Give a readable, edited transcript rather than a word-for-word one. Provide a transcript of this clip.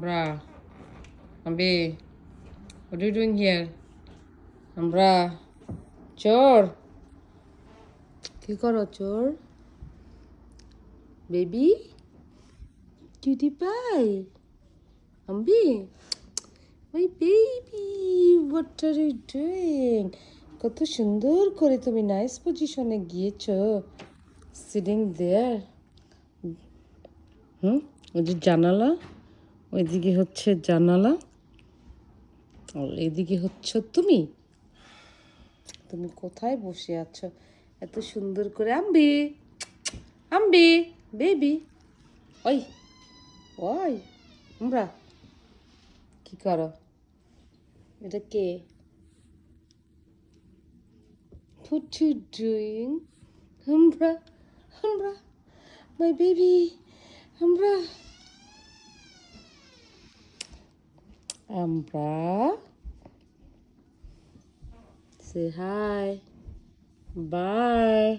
Umbra, Ambi, what are you doing here? Umbra, চোর কি করো চোর? বেবি কিউটি পাই আম্বি my baby what are you doing? কত সুন্দর করে তুমি নাইস পজিশনে গিয়েছো, সিটিং দেয়ার। ওই যে জানালা, ওইদিকে হচ্ছে জানালা, আর এইদিকে হচ্ছে তুমি। তুমি কোথায় বসে আছো এত সুন্দর করে? আম্বি আম্বি বেবি, ওই ওই আমরা কি করো? এটা কে? What you doing? আমরা আমরা my baby, আমরা আমরা say hi, bye.